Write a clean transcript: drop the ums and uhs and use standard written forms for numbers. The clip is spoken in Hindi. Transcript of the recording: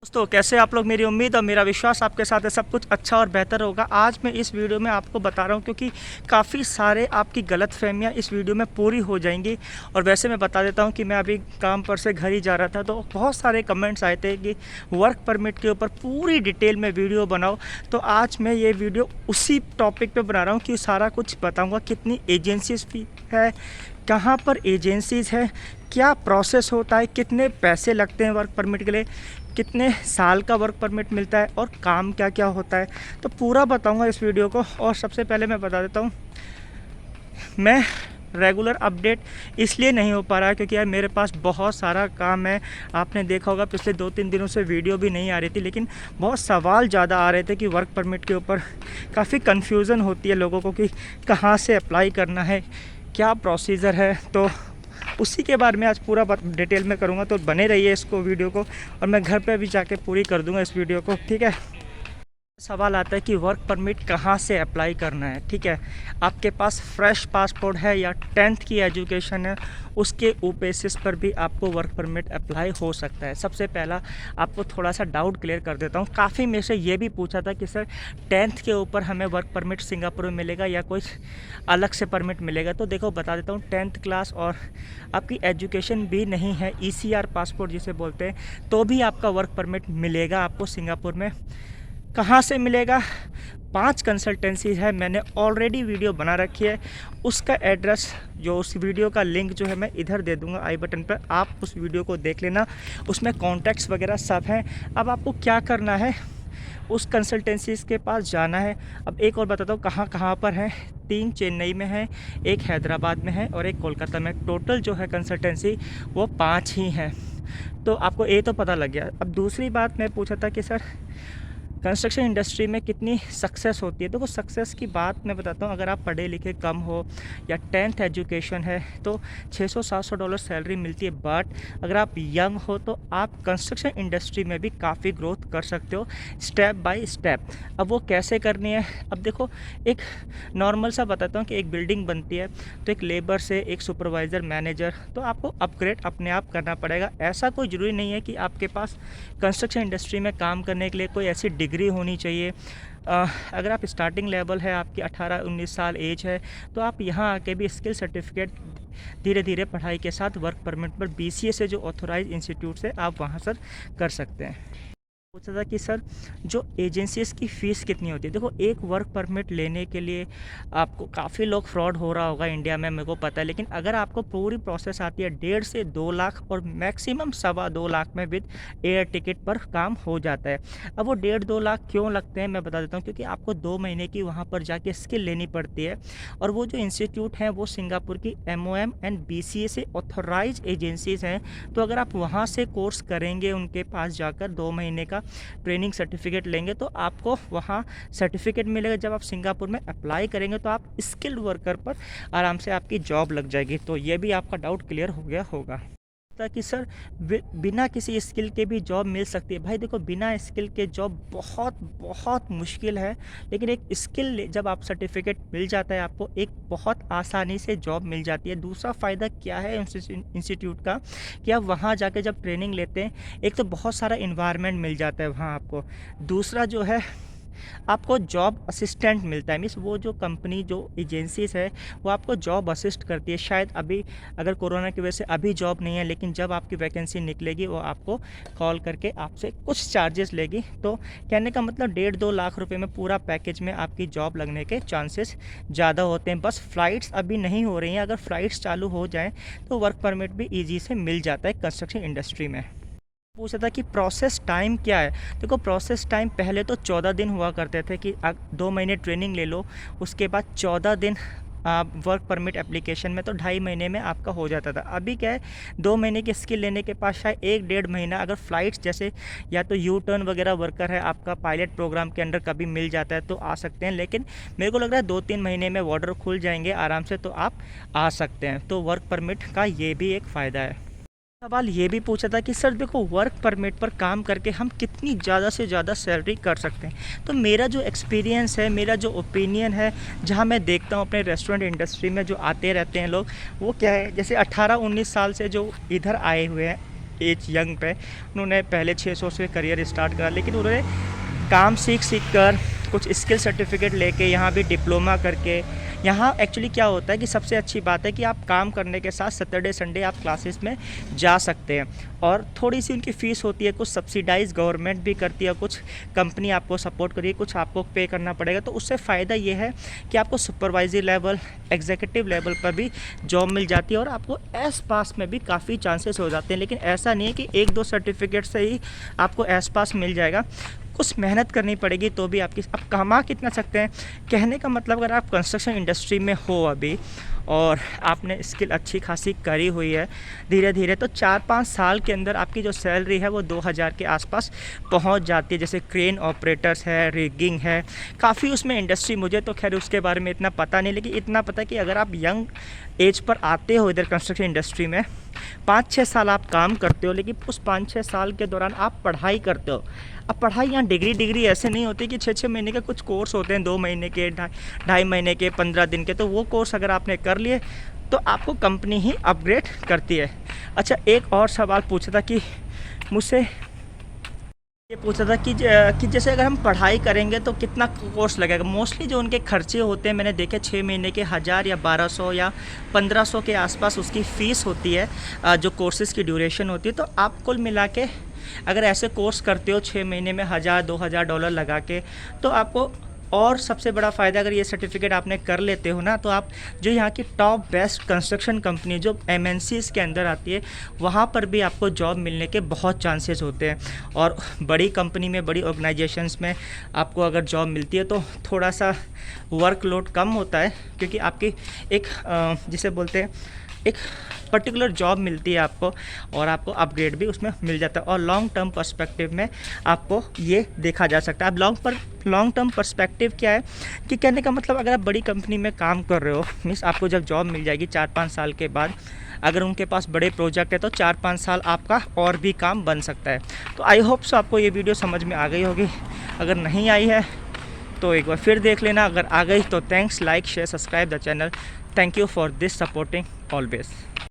दोस्तों कैसे आप लोग। मेरी उम्मीद और मेरा विश्वास आपके साथ है सब कुछ अच्छा और बेहतर होगा। आज मैं इस वीडियो में आपको बता रहा हूं क्योंकि काफ़ी सारे आपकी गलतफहमियां इस वीडियो में पूरी हो जाएंगी। और वैसे मैं बता देता हूं कि मैं अभी काम पर से घर ही जा रहा था तो बहुत सारे कमेंट्स आए थे कि वर्क परमिट के ऊपर पूरी डिटेल में वीडियो बनाओ। तो आज मैं ये वीडियो उसी टॉपिक पर बना रहा हूँ कि सारा कुछ बताऊँगा, कितनी एजेंसीज है, कहाँ पर एजेंसीज़ है, क्या प्रोसेस होता है, कितने पैसे लगते हैं वर्क परमिट के लिए, कितने साल का वर्क परमिट मिलता है और काम क्या क्या होता है। तो पूरा बताऊंगा इस वीडियो को। और सबसे पहले मैं बता देता हूँ, मैं रेगुलर अपडेट इसलिए नहीं हो पा रहा है क्योंकि यार मेरे पास बहुत सारा काम है। आपने देखा होगा पिछले 2-3 दिनों से वीडियो भी नहीं आ रही थी, लेकिन बहुत सवाल ज़्यादा आ रहे थे कि वर्क परमिट के ऊपर काफ़ी कन्फ्यूज़न होती है लोगों को कि कहाँ से अप्लाई करना है, क्या प्रोसीजर है। तो उसी के बारे में आज पूरा डिटेल में करूँगा, तो बने रहिए इसको वीडियो को और मैं घर पे भी जाके पूरी कर दूँगा इस वीडियो को, ठीक है। सवाल आता है कि वर्क परमिट कहाँ से अप्लाई करना है, ठीक है। आपके पास फ्रेश पासपोर्ट है या 10th की एजुकेशन है, उसके बेसिस पर भी आपको वर्क परमिट अप्लाई हो सकता है। सबसे पहला आपको थोड़ा सा डाउट क्लियर कर देता हूँ। काफ़ी में से ये भी पूछा था कि सर 10th के ऊपर हमें वर्क परमिट सिंगापुर में मिलेगा या कोई अलग से परमिट मिलेगा। तो देखो बता देता हूँ, 10th क्लास और आपकी एजुकेशन भी नहीं है, ECR पासपोर्ट जिसे बोलते हैं, तो भी आपका वर्क परमिट मिलेगा आपको सिंगापुर में। कहाँ से मिलेगा? 5 कंसल्टेंसीज है, मैंने ऑलरेडी वीडियो बना रखी है। उसका एड्रेस जो उस वीडियो का लिंक जो है मैं इधर दे दूंगा आई बटन पर, आप उस वीडियो को देख लेना, उसमें कॉन्टैक्ट्स वगैरह सब हैं। अब आपको क्या करना है, उस कंसल्टेंसीज के पास जाना है। अब एक और बताता हूँ कहाँ कहाँ पर है। 3 चेन्नई में है, एक हैदराबाद में है और एक कोलकाता में। टोटल जो है कंसल्टेंसी वो 5 ही हैं। तो आपको ये तो पता लग गया। अब दूसरी बात मैं पूछा था कि सर कंस्ट्रक्शन इंडस्ट्री में कितनी सक्सेस होती है। देखो सक्सेस की बात मैं बताता हूँ, अगर आप पढ़े लिखे कम हो या 10th एजुकेशन है तो $600-700 सैलरी मिलती है। बट अगर आप यंग हो तो आप कंस्ट्रक्शन इंडस्ट्री में भी काफ़ी ग्रोथ कर सकते हो स्टेप बाय स्टेप। अब वो कैसे करनी है, अब देखो एक नॉर्मल सा बताता हूँ कि एक बिल्डिंग बनती है तो एक लेबर से एक सुपरवाइज़र, मैनेजर, तो आपको अपग्रेड अपने आप करना पड़ेगा। ऐसा कोई ज़रूरी नहीं है कि आपके पास कंस्ट्रक्शन इंडस्ट्री में काम करने के लिए कोई ऐसी डिग्री होनी चाहिए। अगर आप स्टार्टिंग लेवल है, आपकी 18-19 साल एज है, तो आप यहाँ आके भी स्किल सर्टिफिकेट धीरे धीरे पढ़ाई के साथ वर्क परमिट पर BCA से जो ऑथोराइज इंस्टीट्यूट से आप वहाँ सर कर सकते हैं। पूछा था कि सर जो एजेंसीज की फ़ीस कितनी होती है। देखो एक वर्क परमिट लेने के लिए आपको, काफ़ी लोग फ्रॉड हो रहा होगा इंडिया में, मेरे को पता है, लेकिन अगर आपको पूरी प्रोसेस आती है 1.5 से 2 लाख और मैक्सिमम 2.25 लाख में विद एयर टिकट पर काम हो जाता है। अब वो 1.5-2 लाख क्यों लगते हैं मैं बता देता हूँ, क्योंकि आपको 2 महीने की वहाँ पर जाके स्किल लेनी पड़ती है। और वो जो इंस्टीट्यूट हैं वो सिंगापुर की MOM एंड BCA से ऑथोराइज एजेंसीज हैं। तो अगर आप वहाँ से कोर्स करेंगे, उनके पास जाकर 2 महीने का ट्रेनिंग सर्टिफिकेट लेंगे तो आपको वहाँ सर्टिफिकेट मिलेगा। जब आप सिंगापुर में अप्लाई करेंगे तो आप स्किल्ड वर्कर पर आराम से आपकी जॉब लग जाएगी। तो ये भी आपका डाउट क्लियर हो गया होगा कि सर बिना किसी स्किल के भी जॉब मिल सकती है। भाई देखो बिना स्किल के जॉब बहुत बहुत मुश्किल है, लेकिन एक स्किल जब आप सर्टिफिकेट मिल जाता है आपको, एक बहुत आसानी से जॉब मिल जाती है। दूसरा फ़ायदा क्या है इंस्टीट्यूट का कि आप वहाँ जाके जब ट्रेनिंग लेते हैं, एक तो बहुत सारा इन्वायरमेंट मिल जाता है वहाँ आपको। दूसरा जो है आपको जॉब असिस्टेंट मिलता है, मीन्स वो जो कंपनी जो एजेंसीज है वो आपको जॉब असिस्ट करती है। शायद अभी अगर कोरोना की वजह से अभी जॉब नहीं है, लेकिन जब आपकी वैकेंसी निकलेगी वो आपको कॉल करके आपसे कुछ चार्जेस लेगी। तो कहने का मतलब 1.5-2 लाख रुपए में पूरा पैकेज में आपकी जॉब लगने के चांसेस ज़्यादा होते हैं। बस फ़्लाइट्स अभी नहीं हो रही हैं, अगर फ़्लाइट्स चालू हो जाएँ तो वर्क परमिट भी ईजी से मिल जाता है कंस्ट्रक्शन इंडस्ट्री में। पूछा था कि प्रोसेस टाइम क्या है। देखो प्रोसेस टाइम पहले तो 14 दिन हुआ करते थे कि 2 महीने ट्रेनिंग ले लो, उसके बाद 14 दिन वर्क परमिट एप्लीकेशन में, तो 2.5 महीने में आपका हो जाता था। अभी क्या है, 2 महीने की स्किल लेने के बाद शायद 1-1.5 महीना, अगर फ़्लाइट्स जैसे या तो U-टर्न वगैरह वर्कर है आपका पायलट प्रोग्राम के अंडर कभी मिल जाता है तो आ सकते हैं। लेकिन मेरे को लग रहा है 2-3 महीने में बॉर्डर खुल जाएंगे आराम से, तो आप आ सकते हैं। तो वर्क परमिट का ये भी एक फ़ायदा है। सवाल ये भी पूछा था कि सर देखो वर्क परमिट पर काम करके हम कितनी ज़्यादा से ज़्यादा सैलरी कर सकते हैं। तो मेरा जो एक्सपीरियंस है, मेरा जो ओपिनियन है, जहाँ मैं देखता हूँ अपने रेस्टोरेंट इंडस्ट्री में जो आते रहते हैं लोग, वो क्या है, जैसे 18-19 साल से जो इधर आए हुए हैं एज यंग पे उन्होंने पहले 600 से करियर स्टार्ट करा, लेकिन उन्होंने काम सीख कर कुछ स्किल सर्टिफिकेट लेके यहाँ भी डिप्लोमा करके, यहाँ एक्चुअली क्या होता है कि सबसे अच्छी बात है कि आप काम करने के साथ सैटरडे संडे आप क्लासेस में जा सकते हैं, और थोड़ी सी उनकी फ़ीस होती है, कुछ सब्सिडाइज गवर्नमेंट भी करती है, कुछ कंपनी आपको सपोर्ट करिए, कुछ आपको पे करना पड़ेगा। तो उससे फ़ायदा ये है कि आपको सुपरवाइजरी लेवल, एग्जीक्यूटिव लेवल पर भी जॉब मिल जाती है, और आपको एस पास में भी काफ़ी चांसेस हो जाते हैं। लेकिन ऐसा नहीं है कि 1-2 सर्टिफिकेट से ही आपको एस पास मिल जाएगा, कुछ मेहनत करनी पड़ेगी तो भी आप कमा कितना सकते हैं। कहने का मतलब, अगर आप कंस्ट्रक्शन इंडस्ट्री में हो अभी और आपने स्किल अच्छी खासी करी हुई है धीरे धीरे, तो 4-5 साल के अंदर आपकी जो सैलरी है वो 2000 के आसपास पहुंच जाती है। जैसे क्रेन ऑपरेटर्स है, रिगिंग है, काफ़ी उसमें इंडस्ट्री, मुझे तो खैर उसके बारे में इतना पता नहीं, लेकिन इतना पता है कि अगर आप यंग एज पर आते हो इधर कंस्ट्रक्शन इंडस्ट्री में, 5-6 साल आप काम करते हो, लेकिन उस 5-6 साल के दौरान आप पढ़ाई करते हो। अब पढ़ाई यहाँ डिग्री ऐसे नहीं होती कि 6-6 महीने के कुछ कोर्स होते हैं, 2 महीने के, 2.5 महीने के, 15 दिन के, तो वो कोर्स अगर आपने कर लिए तो आपको कंपनी ही अपग्रेड करती है। अच्छा, एक और सवाल पूछा था कि मुझसे ये पूछा था कि जैसे अगर हम पढ़ाई करेंगे तो कितना कोर्स लगेगा। मोस्टली जो उनके खर्चे होते हैं मैंने देखे 6 महीने के 1000 या 1200 या 1500 के आसपास उसकी फ़ीस होती है, जो कोर्सेज़ की ड्यूरेशन होती है। तो आप कुल मिला के अगर ऐसे कोर्स करते हो 6 महीने में $1000-2000 लगा के, तो आपको, और सबसे बड़ा फ़ायदा अगर ये सर्टिफिकेट आपने कर लेते हो ना, तो आप जो यहाँ की टॉप बेस्ट कंस्ट्रक्शन कंपनी जो MNCs के अंदर आती है, वहाँ पर भी आपको जॉब मिलने के बहुत चांसेस होते हैं। और बड़ी कंपनी में, बड़ी ऑर्गेनाइजेशंस में आपको अगर जॉब मिलती है तो थोड़ा सा वर्कलोड कम होता है, क्योंकि आपकी एक जिसे बोलते हैं एक पर्टिकुलर जॉब मिलती है आपको, और आपको अपग्रेड भी उसमें मिल जाता है। और लॉन्ग टर्म पर्सपेक्टिव में आपको ये देखा जा सकता है। अब लॉन्ग टर्म पर्सपेक्टिव क्या है कि कहने का मतलब, अगर आप बड़ी कंपनी में काम कर रहे हो, मीन्स आपको जब जॉब मिल जाएगी 4-5 साल के बाद, अगर उनके पास बड़े प्रोजेक्ट है तो 4-5 साल आपका और भी काम बन सकता है। तो आई होप सो आपको ये वीडियो समझ में आ गई होगी। अगर नहीं आई है तो एक बार फिर देख लेना, अगर आ गई तो thanks, like share subscribe the channel. Thank you for this supporting always.